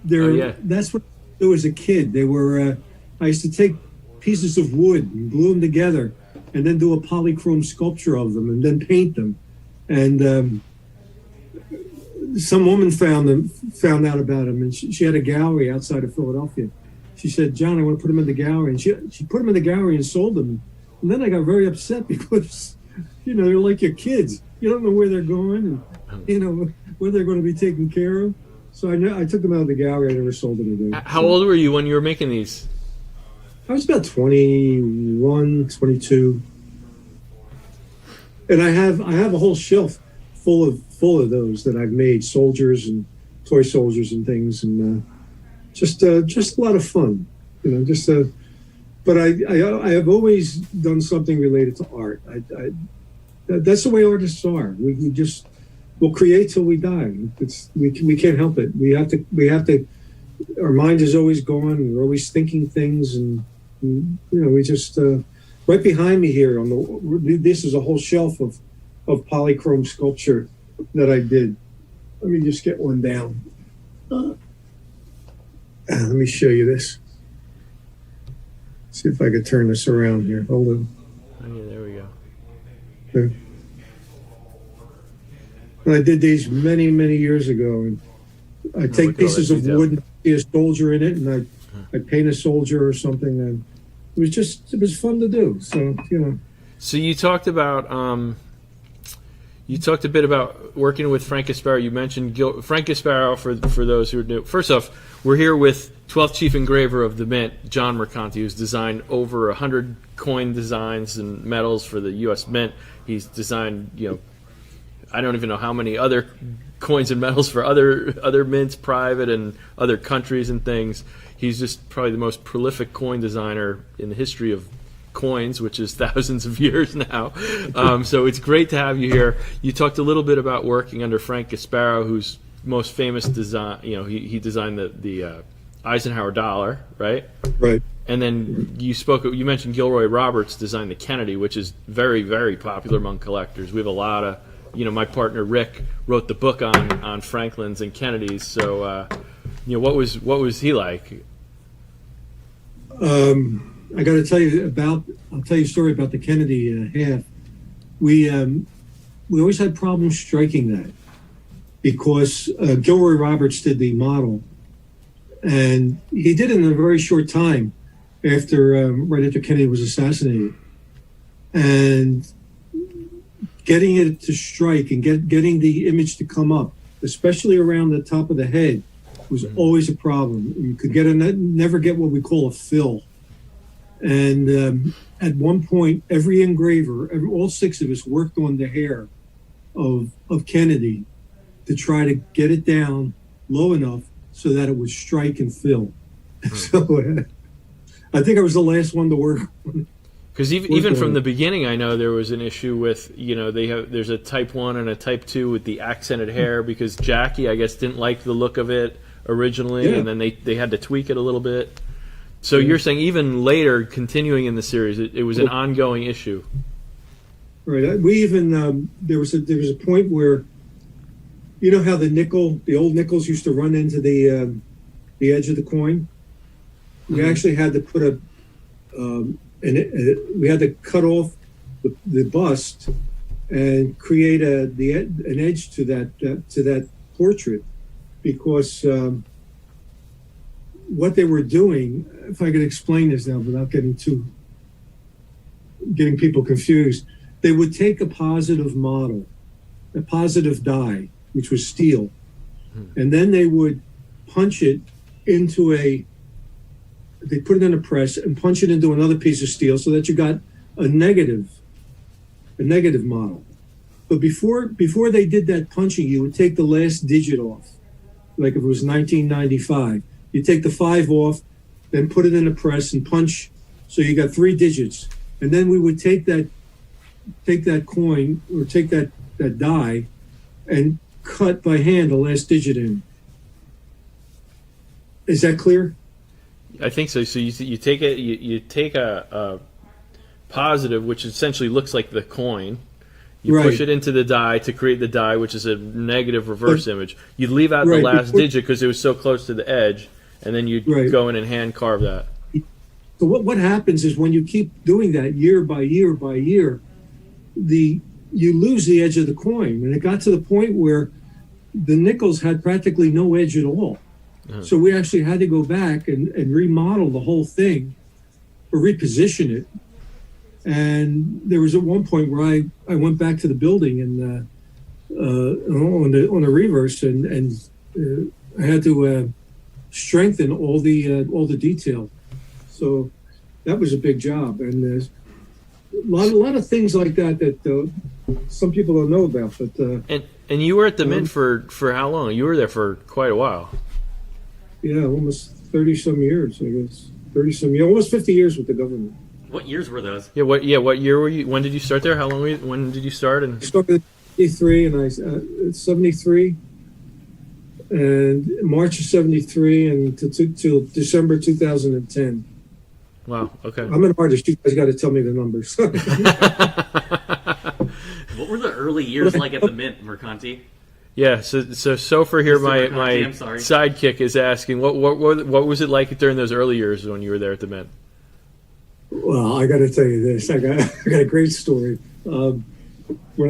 That's what I do as a kid. They were. I used to take pieces of wood and glue them together, and then do a polychrome sculpture of them, and then paint them. And some woman found out about them, and she had a gallery outside of Philadelphia. She said, "John, I want to put them in the gallery," and she put them in the gallery and sold them. And then I got very upset because, they're like your kids. You don't know where they're going, and where they're going to be taken care of. So I took them out of the gallery. I never sold them again. How old were you when you were making these? I was about 21, 22. And I have a whole shelf full of those that I've made, soldiers and toy soldiers and things, and just a lot of fun, but I have always done something related to art. That's the way artists are. We'll create till we die. We can't help it. We have to. Our mind is always going. We're always thinking things, and we just right behind me here this is a whole shelf of polychrome sculpture that I did. Let me just get one down. Let me show you this. See if I could turn this around here. Hold on. Oh, yeah, there we go. There. And I did these many, many years ago. And I take pieces of wood and see a soldier in it, and I paint a soldier or something. And it was fun to do. So, So you talked about you talked a bit about working with Frank Gasparo. You mentioned Frank Gasparo for those who are new. First off, we're here with 12th Chief Engraver of the Mint, John Mercanti, who's designed over 100 coin designs and medals for the U.S. Mint. He's designed, I don't even know how many other coins and medals for other mints, private and other countries and things. He's just probably the most prolific coin designer in the history of coins, which is thousands of years now. So it's great to have you here. You talked a little bit about working under Frank Gasparo, whose most famous design, he designed the Eisenhower dollar, right? Right. And then you mentioned Gilroy Roberts designed the Kennedy, which is very, very popular among collectors. We have a lot of, my partner Rick wrote the book on Franklin's and Kennedy's. So, what was he like? I got to tell you I'll tell you a story about the Kennedy half. We always had problems striking that because Gilroy Roberts did the model, and he did it in a very short time right after Kennedy was assassinated, and getting it to strike and getting the image to come up, especially around the top of the head, was always a problem. You could never get what we call a fill. And at one point, every engraver, all six of us worked on the hair of Kennedy to try to get it down low enough so that it would strike and fill. So I think I was the last one to work on. Because even from the beginning, I know there was an issue with, there's a type 1 and a type 2 with the accented hair because Jackie, I guess, didn't like the look of it originally, and then they had to tweak it a little bit. So you're saying even later, continuing in the series, it was an ongoing issue. Right. We even there was a point where, how the old nickels used to run into the edge of the coin. We actually had to put we had to cut off the bust and create an edge to that portrait, because what they were doing, if I could explain this now without getting people confused, they would take a positive model, a positive die, which was steel, and then they would punch it into they put it in a press and punch it into another piece of steel so that you got a negative model. But before they did that punching, you would take the last digit off. Like if it was 1995, you take the 5 off, then put it in a press and punch, so you got 3 digits. And then we would take that coin or take that die and cut by hand the last digit in. Is that clear? I think so. So you take a positive, which essentially looks like the coin. You Right. push it into the die to create the die, which is a negative reverse image. You'd leave out the Right, last before- digit because it was so close to the edge, and then you'd Right. go in and hand carve that. So what happens is when you keep doing that year by year by year, you lose the edge of the coin. And it got to the point where the nickels had practically no edge at all. So we actually had to go back and remodel the whole thing or reposition it. And there was at one point where I went back to the building and on the reverse and I had to strengthen all the detail. So that was a big job, and there's a lot of things like that some people don't know about. But And you were at the Mint for how long? You were there for quite a while. yeah, almost 30 some years, I guess. 30 some years, almost 50 years with the government. What years were those? Yeah. What year were you? When did you start there? How long? When did you start? And I started in 73 and 73 and March of 73 and till December 2010. wow. Okay. I'm an artist. You guys got to tell me the numbers. What were the early years like at the Mint, Mercanti? Yeah. So for here, Mr. my Mercanti, I'm sorry. sidekick is asking what was it like during those early years when you were there at the Mint? Well, I got to tell you this. I got a great story. When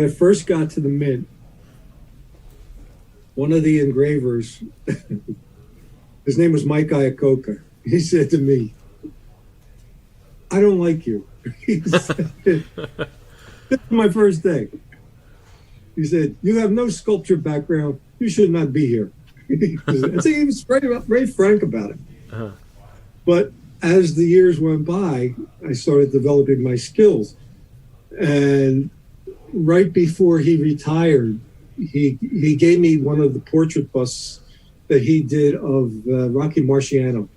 I first got to the Mint, one of the engravers, his name was Mike Iacocca. He said to me, "I don't like you." He said, this is my first day. He said, "You have no sculpture background. You should not be here." He was very frank about it. Uh-huh. But as the years went by, I started developing my skills. And right before he retired, he gave me one of the portrait busts that he did of Rocky Marciano.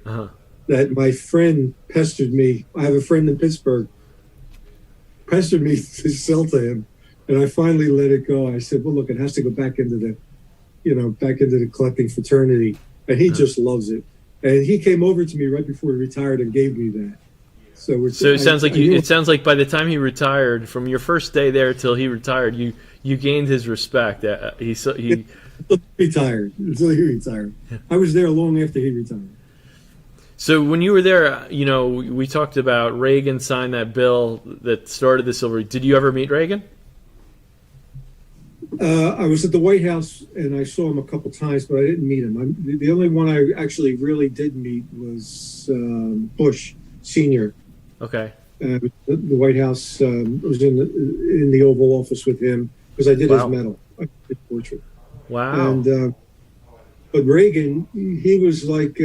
Uh-huh. That my friend pestered me. I have a friend in Pittsburgh, pestered me to sell to him. And I finally let it go. I said, well, look, it has to go back into the collecting fraternity. And he just loves it. And he came over to me right before he retired and gave me that. So it sounds like it sounds like by the time he retired, from your first day there till he retired, you gained his respect. He retired until he retired. I was there long after he retired. So when you were there, we talked about Reagan signed that bill that started the silver. Did you ever meet Reagan? I was at the White House and I saw him a couple times, but I didn't meet him. The only one I actually really did meet was Bush Sr. Okay. The White House was in the Oval Office with him because I did his medal, his portrait. Wow. And but Reagan, he was like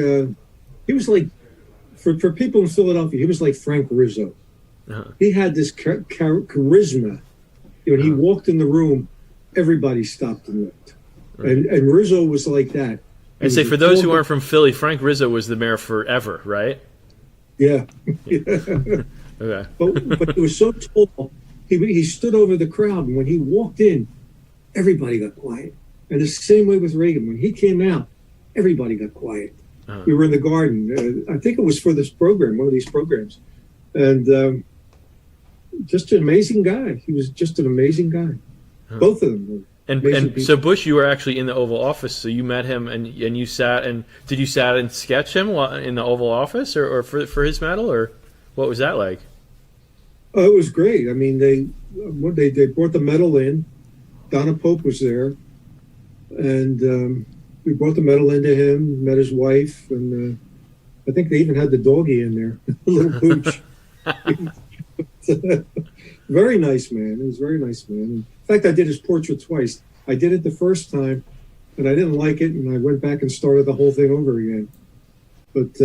for people in Philadelphia, he was like Frank Rizzo. Uh-huh. He had this charisma. When he walked in the room, everybody stopped and looked. Right. And Rizzo was like that. And say, for those who aren't from Philly, Frank Rizzo was the mayor forever, right? Yeah. Okay. But it was so tall. He stood over the crowd, and when he walked in, everybody got quiet. And the same way with Reagan. When he came out, everybody got quiet. Uh-huh. We were in the garden. I think it was for this program, one of these programs. And just an amazing guy. He was just an amazing guy. Huh. Both of them were. And so Bush, you were actually in the Oval Office, so you met him, and you sat and did you sat and sketch him in the Oval Office, or for his medal, or what was that like? Oh, it was great. I mean, they brought the medal in. Donna Pope was there, and we brought the medal into him. Met his wife, and I think they even had the doggy in there, a little pooch. Very nice man. He was a very nice man. In fact, I did his portrait twice. I did it the first time, and I didn't like it, and I went back and started the whole thing over again. But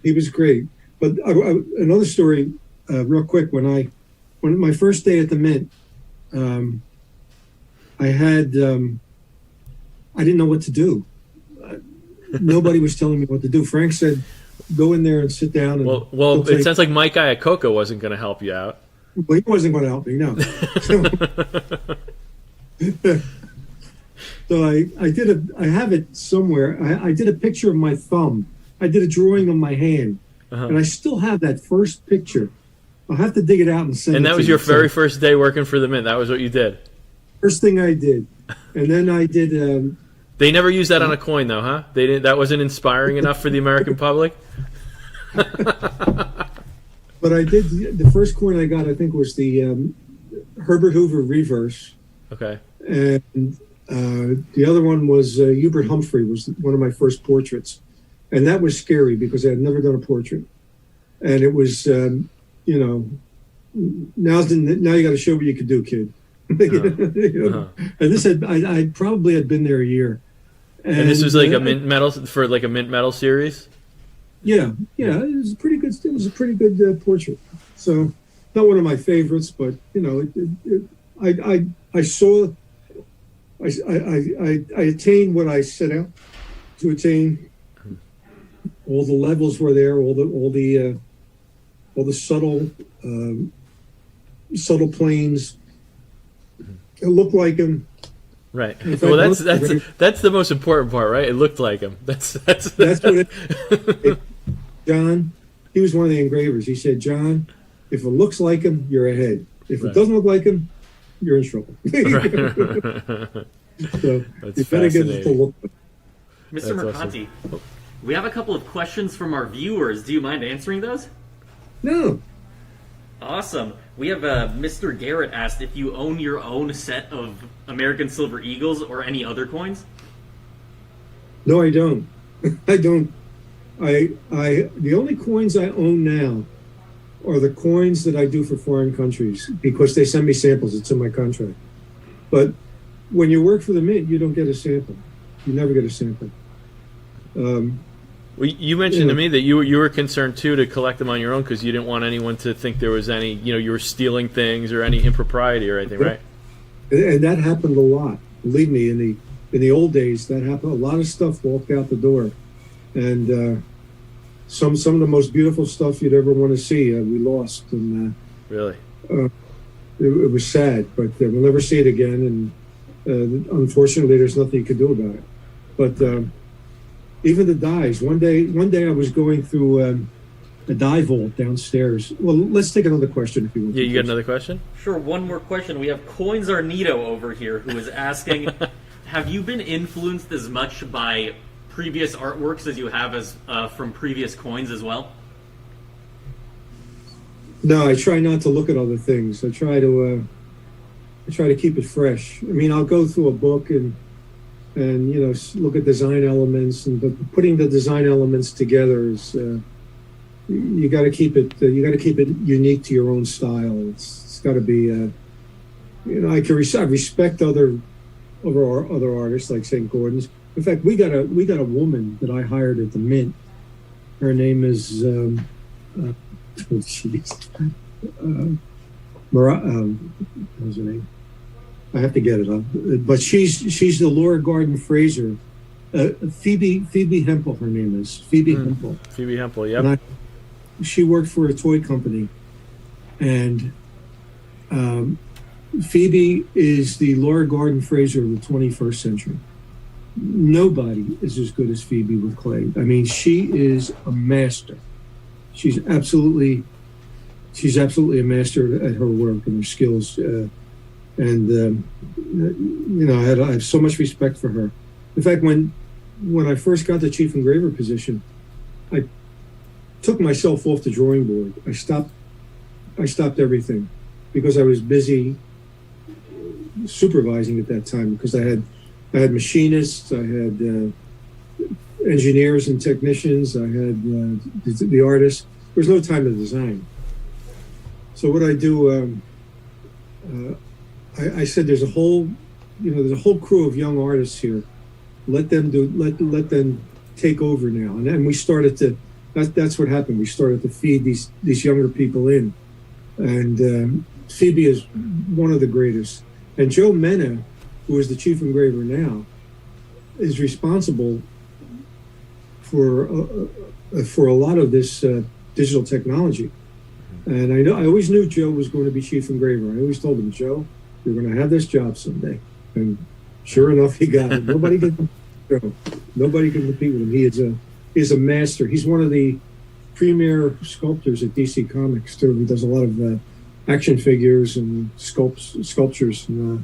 he was great. But another story, real quick. When my first day at the Mint, I didn't know what to do. Nobody was telling me what to do. Frank said, "Go in there and sit down." And well, it sounds like Mike Iacocca wasn't going to help you out. Well, he wasn't going to help me, no. So I have it somewhere. I did a picture of my thumb. I did a drawing of my hand, and I still have that first picture. I'll have to dig it out and send it to you. And that was your very first day working for the Mint. That was what you did. First thing I did, and then I did. They never used that on a coin, though, huh? They didn't. That wasn't inspiring enough for the American public. But I did the first coin I got. I think was the Herbert Hoover reverse. Okay. And the other one was Hubert Humphrey was one of my first portraits, and that was scary because I had never done a portrait, and it was now you got to show what you could do, kid. And this I probably had been there a year, and this was like a mint medal for like a mint medal series. Yeah, it was a pretty good. It was a pretty good portrait. So not one of my favorites, but I attained what I set out to attain. All the levels were there. All the subtle planes. It looked like him. Right. Well, that's the most important part, right? It looked like him. That's what it. John, he was one of the engravers. He said, "John, if it looks like him, you're ahead. If it doesn't look like him, you're in trouble." So that's you better get it to look. Mr. Mercanti, we have a couple of questions from our viewers. Do you mind answering those? No. Awesome. We have Mr. Garrett asked if you own your own set of American Silver Eagles or any other coins. No, I don't. I don't. The only coins I own now are the coins that I do for foreign countries because they send me samples. It's in my contract. But when you work for the Mint, you don't get a sample. You never get a sample. Well, you mentioned to me that you were concerned too to collect them on your own because you didn't want anyone to think there was any, you were stealing things or any impropriety or anything, right? And that happened a lot. Believe me, in the old days, that happened. A lot of stuff walked out the door, and some of the most beautiful stuff you'd ever want to see, we lost. And really, it was sad, but we'll never see it again. And unfortunately, there's nothing you could do about it. But even the dies. One day I was going through a die vault downstairs. Well, let's take another question if you want. Yeah, you got another question? Sure, one more question. We have Coins Arnito over here who is asking, have you been influenced as much by previous artworks as you have as from previous coins as well? No, I try not to look at other things. I try to keep it fresh. I mean, I'll go through a book and look at design elements, but putting the design elements together is you got to keep it unique to your own style. It's got to be I respect other artists like St. Gordon's. In fact, we got a woman that I hired at the Mint. Her name is what was her name? I have to get it up, but she's the Laura Garden Fraser, Phoebe Hempel. Her name is Phoebe Hempel. Phoebe Hempel, yep. She worked for a toy company, and Phoebe is the Laura Garden Fraser of the 21st century. Nobody is as good as Phoebe with clay. I mean, she is a master. She's absolutely a master at her work and her skills. And I have so much respect for her. In fact, when I first got the chief engraver position, I took myself off the drawing board. I stopped I stopped everything because I was busy supervising at that time, because I had machinists, I had engineers and technicians, I had the artists. There was no time to design. So what I do, I said, there's a whole crew of young artists here. Let them take over now. And then we started to. That's what happened. We started to feed these younger people in, and Phoebe is one of the greatest. And Joe Mena, who is the chief engraver now, is responsible for a lot of this digital technology. And I always knew Joe was going to be chief engraver. I always told him, Joe, you're going to have this job someday. And sure enough, he got it. Nobody can compete with him. He is a master. He's one of the premier sculptors at DC Comics too. He does a lot of action figures and sculptures. And,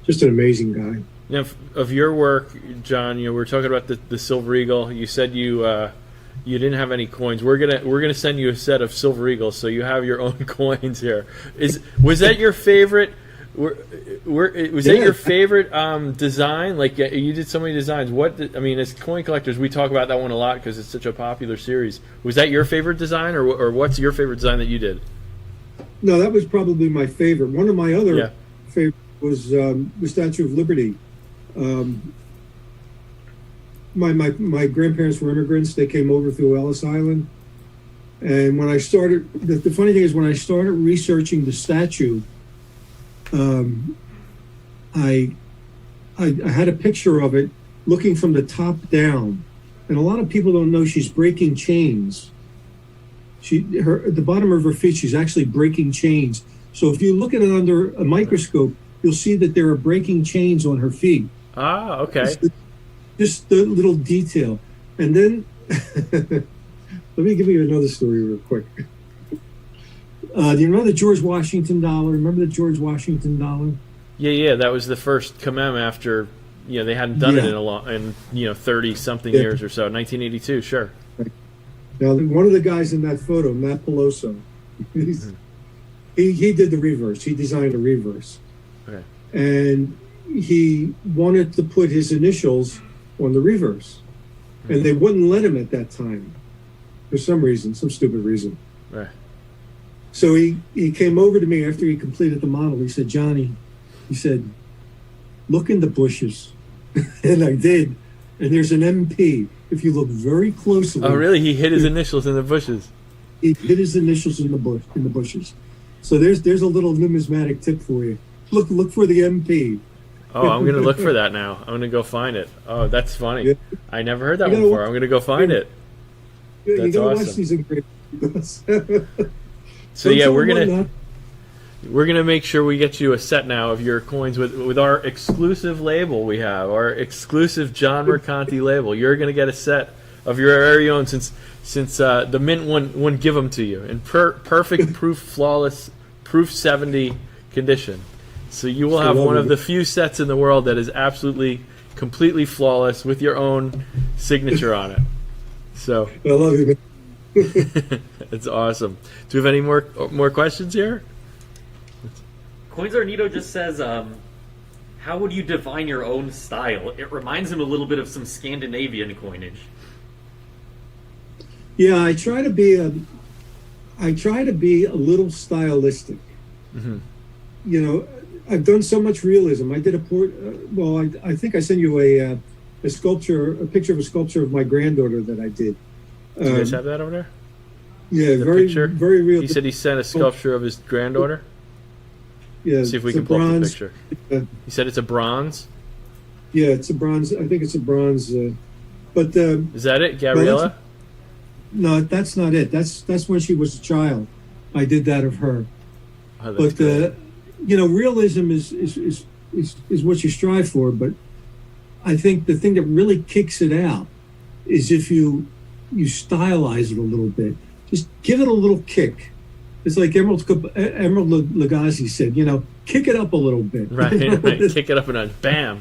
just an amazing guy. Now, of your work, John, we're talking about the Silver Eagle. You said you didn't have any coins. We're gonna send you a set of Silver Eagles, so you have your own coins here. Was that your favorite? Was that your favorite design? Like, you did so many designs. As coin collectors, we talk about that one a lot because it's such a popular series. Was that your favorite design, or what's your favorite design that you did? No, that was probably my favorite. One of my other favorites was the Statue of Liberty. My grandparents were immigrants. They came over through Ellis Island. And when I started, the funny thing is, when I started researching the statue, I had a picture of it looking from the top down. And a lot of people don't know she's breaking chains. At the bottom of her feet, she's actually breaking chains. So if you look at it under a microscope, you'll see that there are breaking chains on her feet. Ah, okay. Just the little detail. And then, let me give you another story real quick. Do you remember the George Washington dollar? Remember the George Washington dollar? Yeah, that was the first commem after, they hadn't done it in 30-something years or so. 1982, sure. Right. Now, one of the guys in that photo, Matt Peloso, he did the reverse. He designed a reverse. Okay. And he wanted to put his initials on the reverse. And they wouldn't let him at that time. For some reason, some stupid reason. Right. So he came over to me after he completed the model. He said, Johnny, he said, look in the bushes. And I did. And there's an MP. If you look very closely. Oh, really? He hid his initials in the bushes. He hid his initials in the bushes. So there's a little numismatic tip for you. Look for the MP. Oh, I'm going to look for that now. I'm going to go find it. Oh, that's funny. Yeah. I never heard that one before. I'm going to go find it. Yeah, that's awesome. Watch these engravings. So yeah, we're gonna make sure we get you a set now of your coins with our exclusive label. We have our exclusive John Mercanti label. You're gonna get a set of your very own since the mint wouldn't give them to you in perfect proof, flawless, proof 70 condition. So you will have one of the few sets in the world that is absolutely, completely flawless with your own signature on it. So I love you, man. It's awesome. Do we have any more questions here? Coinsarnito just says, how would you define your own style? It reminds him a little bit of some Scandinavian coinage. Yeah, I try to be a little stylistic. Mm-hmm. I've done so much realism. I did I think I sent you a picture of a sculpture of my granddaughter that I did. Do you guys have that over there? Yeah, very real. He said he sent a sculpture of his granddaughter? Yeah. Let's see if we can pull up the picture. He said it's a bronze? Yeah, it's a bronze. I think it's a bronze. Is that it, Gabriella? No, that's not it. That's when she was a child. I did that of her. Oh, that's great. Realism is what you strive for, but I think the thing that really kicks it out is if you stylize it a little bit. Just give it a little kick. It's like Emerald Lagasse said, kick it up a little bit. Right, kick it up a notch. Bam.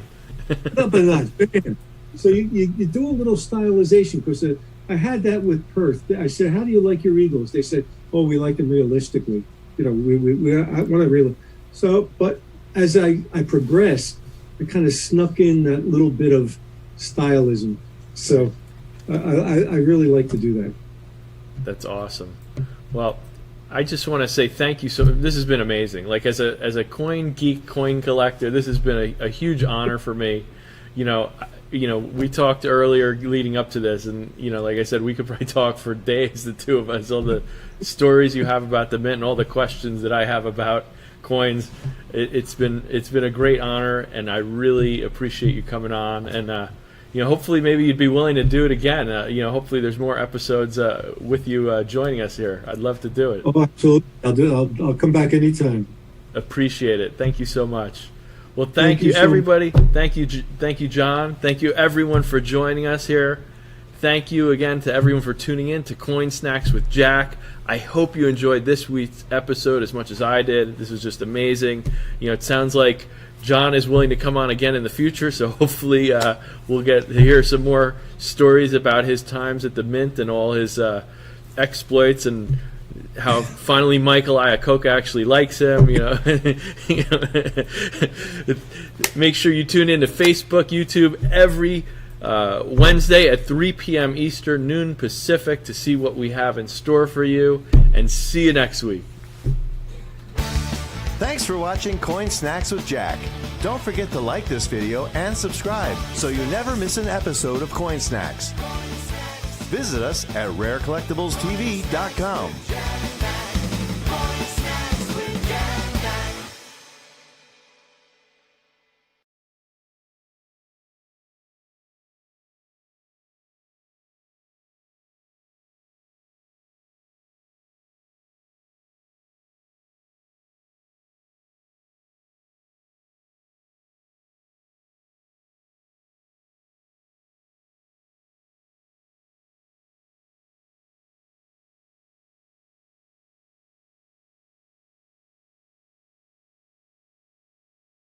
Up a notch. Bam. So you do a little stylization, because I had that with Perth. I said, how do you like your Eagles? They said, oh, we like them realistically. I want to really. So, but as I progressed, I kind of snuck in that little bit of stylism. So I really like to do that. That's awesome. Well, I just want to say thank you. So this has been amazing. Like as a coin geek, coin collector, this has been a huge honor for me. We talked earlier leading up to this, and like I said, we could probably talk for days, the two of us. All the stories you have about the mint, and all the questions that I have about coins. It's been a great honor, and I really appreciate you coming on. And hopefully, maybe you'd be willing to do it again. Hopefully, there's more episodes with you joining us here. I'd love to do it. Oh, absolutely! I'll do it. I'll come back anytime. Appreciate it. Thank you so much. Well, thank you, everybody. Thank you, John. Thank you, everyone, for joining us here. Thank you again to everyone for tuning in to Coin Snacks with Jack. I hope you enjoyed this week's episode as much as I did. This was just amazing. It sounds like John is willing to come on again in the future, so hopefully we'll get to hear some more stories about his times at the Mint and all his exploits, and how finally Michael Iacocca actually likes him. Make sure you tune in to Facebook, YouTube every Wednesday at 3 p.m. Eastern, noon Pacific, to see what we have in store for you. And see you next week. Thanks for watching Coin Snacks with Jack. Don't forget to like this video and subscribe so you never miss an episode of Coin Snacks. Visit us at rarecollectiblestv.com.